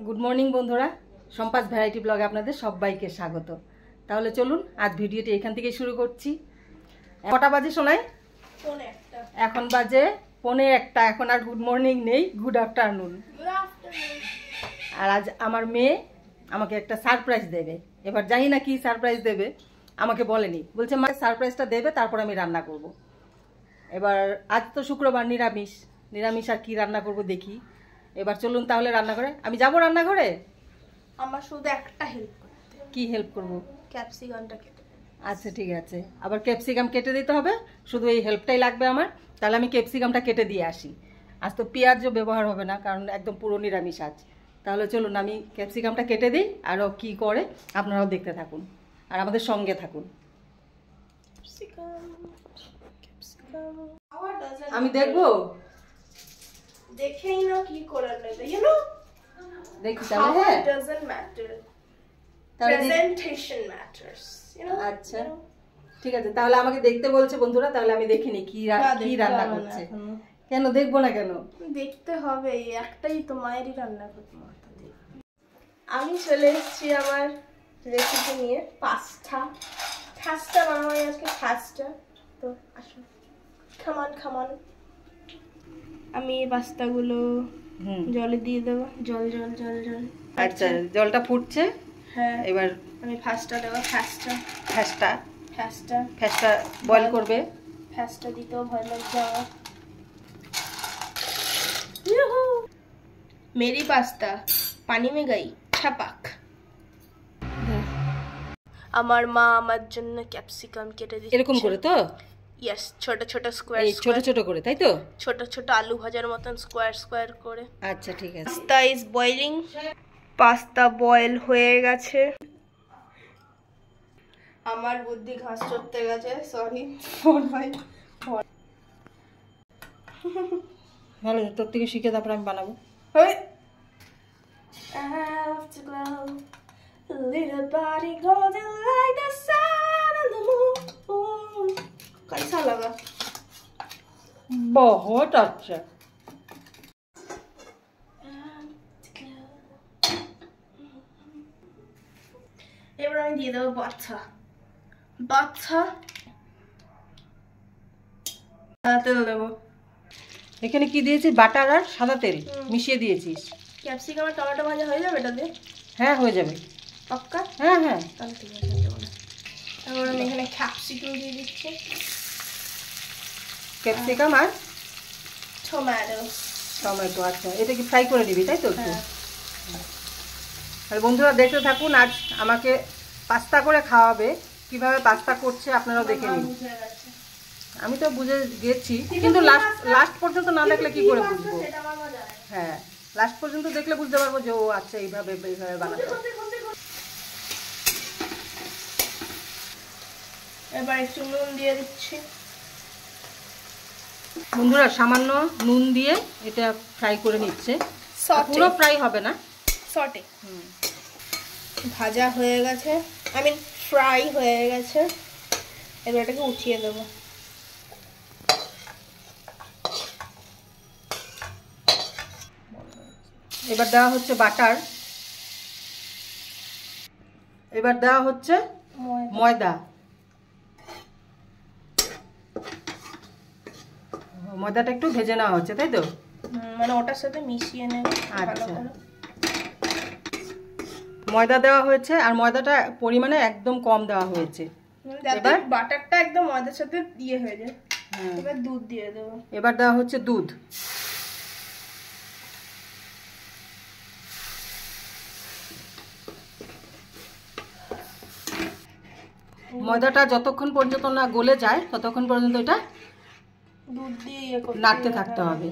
Good morning বন্ধুরা, সম্পাস variety ব্লগে আপনাদের সবাইকে স্বাগত। তাহলে চলুন আজ ভিডিওটি এখান থেকে শুরু করছি। কটা বাজে শোনায়? এখন বাজে 1:45। এখন আর গুড মর্নিং নেই, গুড আফটারনুন। আর আজ আমার মেয়ে আমাকে একটা সারপ্রাইজ দেবে। এবার জানি না কি সারপ্রাইজ দেবে, আমাকে বলেনি, বলছে মা সারপ্রাইজটা দেবে তারপর আমি রান্না করব। এবার আজ তো শুক্রবার, নিরামিষ আর কি রান্না করব দেখি। এবার চলুন তাহলে রান্নাঘরে। আমি যাব রান্নাঘরে। আমার শুধু একটা হেল্প করতে। কি হেল্প করব? ক্যাপসিকামটা কেটে। আচ্ছা ঠিক আছে, আবার ক্যাপসিকাম কেটে দিতে হবে। শুধু এই হেল্পটাই লাগবে আমার। তাহলে আমি ক্যাপসিকামটা কেটে দিয়ে আসি। আজ তো পেঁয়াজও ব্যবহার হবে না, কারণ একদম পুরো নিরামিষ আজ। তাহলে চলুন আমি ক্যাপসিকামটা কেটে দিই, আরও কি করে আপনারাও দেখতে থাকুন আর আমাদের সঙ্গে থাকুন। আমি দেখবো, দেখেই না কি করার নেবে, ইউ নো। দেখি তাহলে। হ্যাঁ, doesn't matter, presentation matters, you know. আচ্ছা ঠিক আছে, তাহলে আমাকে দেখতে বলছে বন্ধুরা, তাহলে আমি দেখিনি কি রান্না করছে। কেন দেখবো না? কেন দেখতে হবে? একটাই তো, মায়েরই রান্না করতে। আমি চলে এসেছি আমার রেসিপি নিয়ে, পাস্তা বানাবো আজকে। পাস্তা তো আসুন, খামান। আমি এই পাস্তাগুলো জলে দিয়ে দেবো। জল। আচ্ছা, জলটা ফুটছে। হ্যাঁ, এবার আমি ফাস্টটা দেবো। ফ্যাসটা বয়েল করবে। ফ্যাসটা দিতেও ভয় লাগছে আমার। মেরি পাস্তা পানি মে গাই ছাপাক। আমার মা আমার জন্য ক্যাপসিকাম কেটে দিয়েছে এরকম করে তো? ইয়েস, ছোট স্কোয়ার, ছোট করে, তাই তো? ছোট আলু ভাজার মতন স্কোয়ার করে। আচ্ছা ঠিক আছে। Pasta is boiling. Pasta boil হয়ে গেছে। আমার বুদ্ধি ঘাস চড়তে গেছে, সরি। ভালো, তোর থেকে শিখে তারপর আমি বানাবো। कैसा लगा? बहुत अच्छा। এবার আমি দিয়ে দেবো বাচ্চা তেল দেবো। এখানে কি দিয়েছিস? বাটার আর সাদা তেল মিশিয়ে দিয়েছিস। ক্যাপসিকাম আর টমেটো ভাজা হয়ে যাবে এটা দিয়ে? হ্যাঁ হয়ে যাবে। পাক্কা? হ্যাঁ। তাহলে ঠিক আছে, এবার আমি এখানে ক্যাপসিকাম দিয়ে দিচ্ছি। ক্যাপসিকাম আর টমেটো। আচ্ছা, এটা কি ফ্রাই করে দিবি, তাই তো? আর বন্ধুরা দেখতে থাকুন, আজ আমাকে পাস্তা করে খাওয়াবে। কিভাবে পাস্তা করছে আপনারাও দেখে নিন। আমি তো বুঝে গেছি, কিন্তু লাস্ট পর্যন্ত না দেখলে কি করে বুঝবো? হ্যাঁ, লাস্ট পর্যন্ত দেখলে বুঝতে পারবো যে ও আচ্ছা এইভাবে বানাতে। এবার একটু নুন দিয়ে দিচ্ছি। বন্ধুরা সামান্য নুন দিয়ে এটা ফ্রাই করে নিচ্ছে। পুরো ফ্রাই হবে না, সটে। ভাজা হয়ে গেছে, ফ্রাই হয়ে গেছে। এবার এটাকে উঠিয়ে দেবো। এবার দেওয়া হচ্ছে বাটার। এবার দেওয়া হচ্ছে ময়দা। ময়দাটা একটু ভেজে নেওয়া হচ্ছে, তাই তো? মানে ওটার সাথে মিশিয়ে নেব। আচ্ছা, ময়দা দেওয়া হয়েছে আর ময়দাটা পরিমাণে একদম কম দেওয়া হয়েছে। এবার বাটারটা একদম ময়দার সাথে দিয়ে হয়ে যায়। এবার দুধ দিয়ে দেবো। এবার দেওয়া হচ্ছে দুধ। ময়দাটা যতক্ষণ পর্যন্ত না গলে যায় ততক্ষণ পর্যন্ত এটা দুধ দিয়ে নাড়তে থাকতে হবে।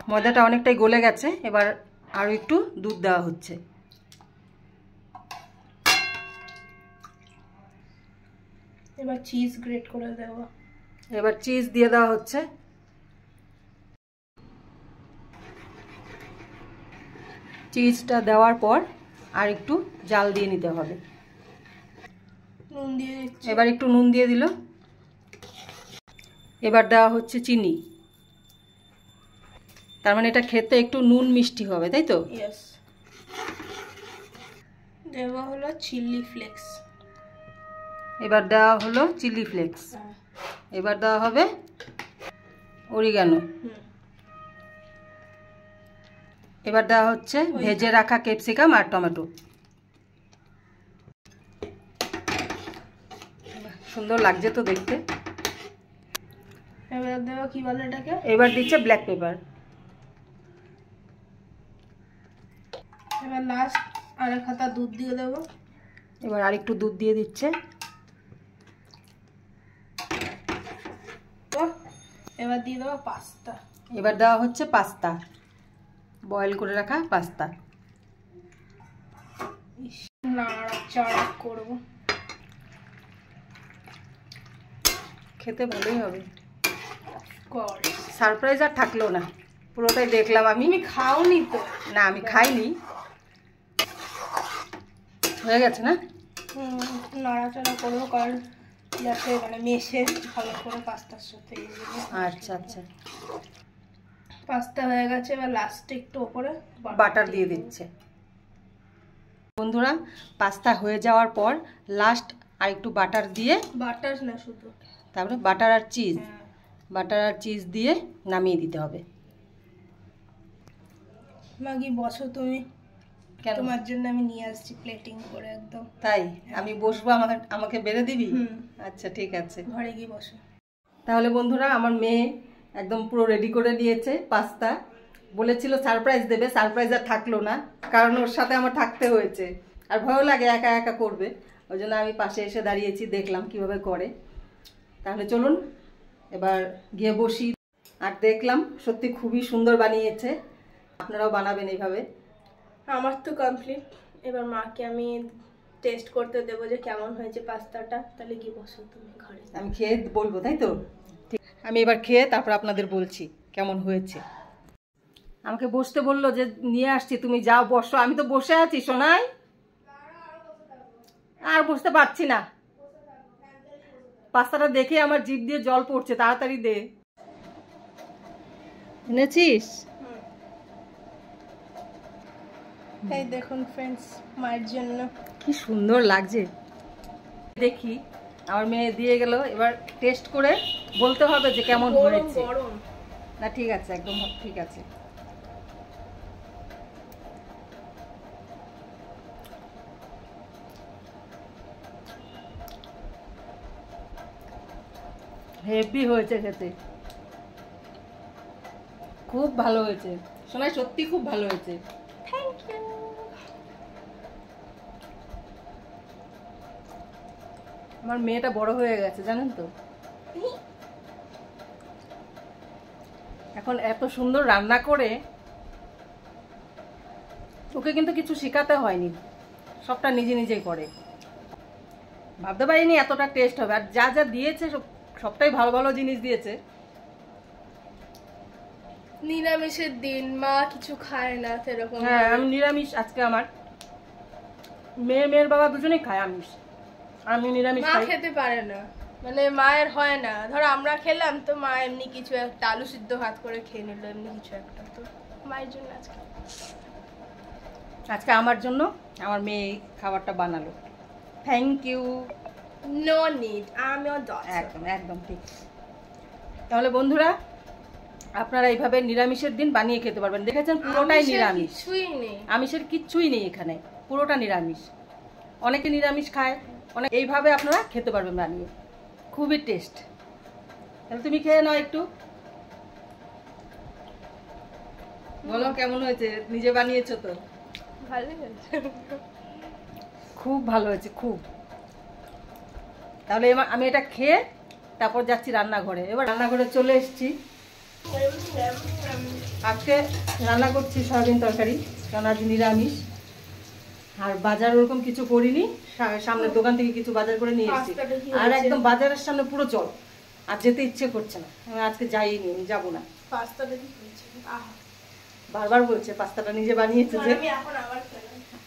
ময়দাটা অনেকটাই গলে গেছে, এবার আরো একটু দুধ দেওয়া হচ্ছে। এবার চিজ গ্রেট করে দেব। এবার চিজ দিয়ে দেওয়া হচ্ছে। চিজটা দেওয়ার পর আর একটু জাল দিয়ে নিতে হবে। নুন দিয়ে দিচ্ছি। এবার একটু নুন দিয়ে দিল। এবার দেওয়া হচ্ছে চিনি। তার মানে এটা খেতে একটু নুন মিষ্টি হবে, তাই তো? ইয়েস। দেওয়া হলো চিলি ফ্লেক্স। এবার দেওয়া হলো চিলি ফ্লেক্স। এবার দেওয়া হবে অরিগানো। এবার দেওয়া হচ্ছে ভেজে রাখা ক্যাপসিকাম আর টমেটো। সুন্দর লাগছে তো দেখতে। এবার দেওয়া কি বলে এটাকে? এবার দিচ্ছে ব্ল্যাক পেপার। এবার লাস্ট আর এক হাতা দুধ দিয়ে দেবো। এবার আরেকটু দুধ দিয়ে দিচ্ছে। এবার দিয়ে দেবো পাস্তা। এবার দেওয়া হচ্ছে পাস্তা, বয়েল করে রাখা পাস্তা। নাড়াচাড়া করবো। খেতে ভালোই হবে। সারপ্রাইজ আর থাকলো না, পুরোটাই দেখলাম আমি। তুমি খাওনি তো? না, আমি খাইনি। হয়ে গেছে না? নাড়াচাড়া করবো কারণ যাতে মানে মেশে ভালো করে পাস্তার সাথে। আচ্ছা আচ্ছা, পাস্তা হয়ে গেছে। এবার লাস্টে একটু ওপরে বাটার দিয়ে দিচ্ছে। বন্ধুরা, পাস্তা হয়ে যাওয়ার পর লাস্ট আর একটু বাটার দিয়ে, বাটার না শুধু, তারপরে বাটার আর চিজ, বাটার আর চিজ দিয়ে নামিয়ে দিতে হবে। মাগি বসো তুমি, কেন? তোমার জন্য আমি নিয়ে আসছি প্লেটিং করে একদম। তাই? আমি বসবো, আমাকে বেড়ে দিবি? আচ্ছা ঠিক আছে, ঘরে গিয়ে বসো। তাহলে বন্ধুরা, আমার মেয়ে একদম পুরো রেডি করে নিয়েছে পাস্তা। বলেছিল সারপ্রাইজ দেবে, সারপ্রাইজ আর থাকলো না, কারণ ওর সাথে আমার থাকতে হয়েছে। আর ভয়ও লাগে একা একা করবে, ওই জন্য আমি পাশে এসে দাঁড়িয়েছি, দেখলাম কিভাবে করে। তাহলে চলুন এবার গিয়ে বসি। আর দেখলাম সত্যি খুবই সুন্দর বানিয়েছে, আপনারাও বানাবেন এইভাবে। আমার তো কমপ্লিট। এবার মাকে আমি টেস্ট করতে দেবো যে কেমন হয়েছে পাস্তাটা। তাহলে গিয়ে বসো তুমি ঘরে। আমি খেয়ে বলবো, তাই তো? ঠিক, আমি এবার খেয়ে তারপর আপনাদের বলছি কেমন হয়েছে। আমাকে বসতে বললো যে নিয়ে আসছি, তুমি যাও বসো। আমি তো বসে আছি সোনাই, আর বসতে পারছি না। পাস্তাটা দেখে আমার জিভ দিয়ে জল পড়ছে, তাড়াতাড়ি দে। এনেছিস? এই দেখুন ফ্রেন্ডস, মায়ের জন্য কি সুন্দর লাগছে। দেখি, আমার মেয়ে দিয়ে গেল, এবার টেস্ট করে বলতে হবে যে কেমন হয়েছে। না ঠিক আছে, একদম ঠিক আছে। হেভি হয়েছে খেতে, খুব ভালো হয়েছে সোনাই, সত্যি খুব ভালো হয়েছে। Thank you. আমার মেয়েটা বড় হয়ে গেছে জানেন তো, এখন এত সুন্দর রান্না করে। ওকে কিন্তু কিছু শেখাতে হয়নি, সবটা নিজে নিজেই করে। ভাবতে পারিনি এতটা টেস্ট হবে। আর যা যা দিয়েছে সবটাই ভালো ভালো জিনিস দিয়েছে। নিরামিষের দিন, মা কিছু খায় না সেরকম। হ্যাঁ, আমি নিরামিষ আজকে। আমার মেয়ের বাবা দুজনেই খায় আমিষ, আমি নিরামিষ মা খাই। খেতে পারে না, মানে মায়ের হয় না। ধরো আমরা খেলাম তো মা এমনি কিছু একটা আলু সিদ্ধ ভাত করে খেয়ে নিল, এমনি কিছু একটা। তো মায়ের জন্য আজকে আমার জন্য আমার মেয়ে খাবারটা বানালো। Thank you. No need, I am একদম একদম ঠিক। তাহলে বন্ধুরা, আপনারা এইভাবে নিরামিষের দিন বানিয়ে খেতে পারবেন। দেখেছেন পুরোটাই নিরামিষ, কিছুই নেই, আমিষের কিচ্ছুই নেই এখানে, পুরোটা নিরামিষ। অনেকে নিরামিষ খায়, অনেক। এইভাবে আপনারা খেতে পারবেন বানিয়ে, খুবই টেস্ট। তাহলে তুমি খেয়ে নাও একটু, বলো কেমন হয়েছে। নিজে বানিয়েছো তো? ভালোই হয়েছে, খুব ভালো হয়েছে, খুব। তাহলে আমি এটা খেয়ে তারপর যাচ্ছি রান্নাঘরে। এবার রান্নাঘরে চলে এসেছি। আজকে রান্না করছি সয়াবিন তরকারি, কারণ আজ নিরামিষ। আর বাজার ওরকম কিছু করিনি, সামনের দোকান থেকে কিছু বাজার করে নিয়ে এসেছি। আর একদম বাজারের সামনে পুরো জল, আর যেতে ইচ্ছে করছে না। আমি আজকে যাইনি, যাবো না। বারবার বলছে পাস্তাটা নিজে বানিয়েছে যে,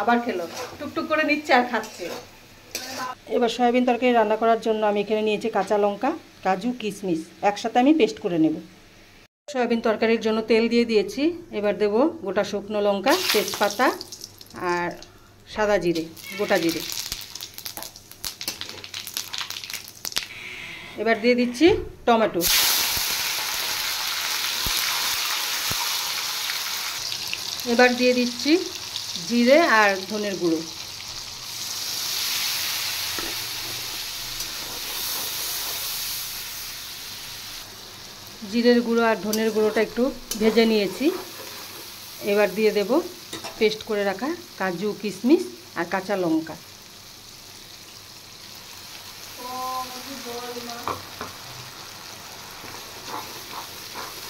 আবার খেলো, টুকটুক করে নিচ্ছে আর খাচ্ছে। এবার সয়াবিন তরকারি রান্না করার জন্য আমি এখানে নিয়েছি কাঁচা লঙ্কা, কাজু, কিশমিশ একসাথে আমি পেস্ট করে নেব। সয়াবিন তরকারির জন্য তেল দিয়ে দিয়েছি। এবার দেব গোটা শুকনো লঙ্কা, তেজপাতা আর সাদা জিরে, গোটা জিরে। এবার দিয়ে দিচ্ছি টমেটো। এবার দিয়ে দিচ্ছি জিরে আর ধনের গুঁড়ো। জিরের গুঁড়ো আর ধনের গুঁড়োটা একটু ভেজে নিয়েছি। এবার দিয়ে দেব পেস্ট করে রাখা কাজু, কিশমিশ আর কাঁচা লঙ্কা।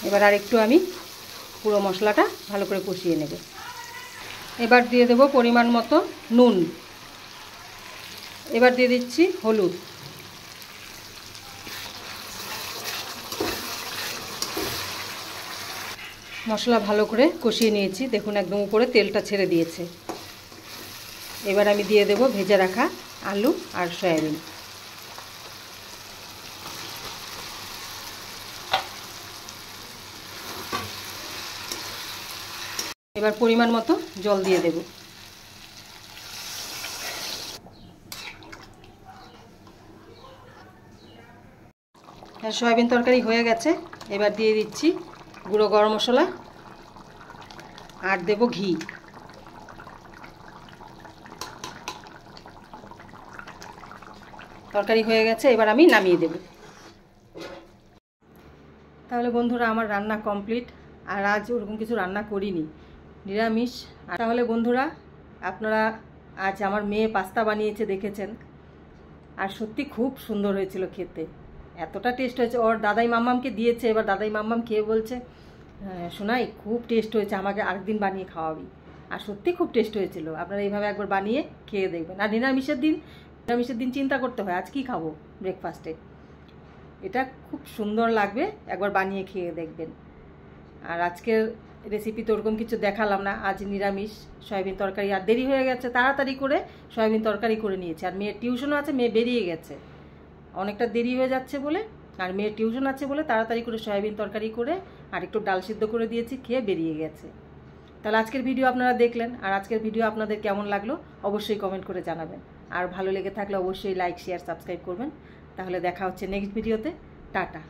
এবার আর একটু আমি পুরো মশলাটা ভালো করে কষিয়ে নেব। এবার দিয়ে দেব পরিমাণ মতো নুন। এবার দিয়ে দিচ্ছি হলুদ। মশলা ভালো করে কষিয়ে নিয়েছি, দেখুন একদম উপরে তেলটা ছেড়ে দিয়েছে। এবার আমি দিয়ে দেব ভেজে রাখা আলু আর সয়াবিন। এবার পরিমাণ মতো জল দিয়ে দেব। সয়াবিন তরকারি হয়ে গেছে। এবার দিয়ে দিচ্ছি গুঁড়ো গরম মশলা আর দেব ঘি। তরকারি হয়ে গেছে, এবার আমি নামিয়ে দেব। তাহলে বন্ধুরা আমার রান্না কমপ্লিট। আর আজ ওরকম কিছু রান্না করিনি, নিরামিষ। তাহলে বন্ধুরা আপনারা আজ আমার মেয়ে পাস্তা বানিয়েছে দেখেছেন, আর সত্যি খুব সুন্দর হয়েছিল খেতে, এতটা টেস্ট হয়েছে। ওর দাদাই মাম্মামকে দিয়েছে, এবার দাদাই মাম্মাম খেয়ে বলছে শোনাই খুব টেস্ট হয়েছে, আমাকে আরেকদিন বানিয়ে খাওয়াবি। আর সত্যি খুব টেস্ট হয়েছিল। আপনারা এইভাবে একবার বানিয়ে খেয়ে দেখবেন। আর নিরামিষের দিন চিন্তা করতে হয় আজ কি খাবো ব্রেকফাস্টে, এটা খুব সুন্দর লাগবে, একবার বানিয়ে খেয়ে দেখবেন। আর আজকের রেসিপি তো ওরকম কিছু দেখালাম না, আজ নিরামিষ সয়াবিন তরকারি। আর দেরি হয়ে গেছে, তাড়াতাড়ি করে সয়াবিন তরকারি করে নিয়েছে। আর মেয়ের টিউশনও আছে, মেয়ে বেরিয়ে গেছে, অনেকটা দেরি হয়ে যাচ্ছে বলে। আর মেয়ের টিউশন আছে বলে তাড়াতাড়ি করে সয়াবিন তরকারি করে আর একটু ডাল সিদ্ধ করে দিয়েছি, খেয়ে বেরিয়ে গেছে। তাহলে আজকের ভিডিও আপনারা দেখলেন। আর আজকের ভিডিও আপনাদের কেমন লাগলো অবশ্যই কমেন্ট করে জানাবেন। আর ভালো লেগে থাকলে অবশ্যই লাইক, শেয়ার, সাবস্ক্রাইব করবেন। তাহলে দেখা হচ্ছে নেক্সট ভিডিওতে। টাটা।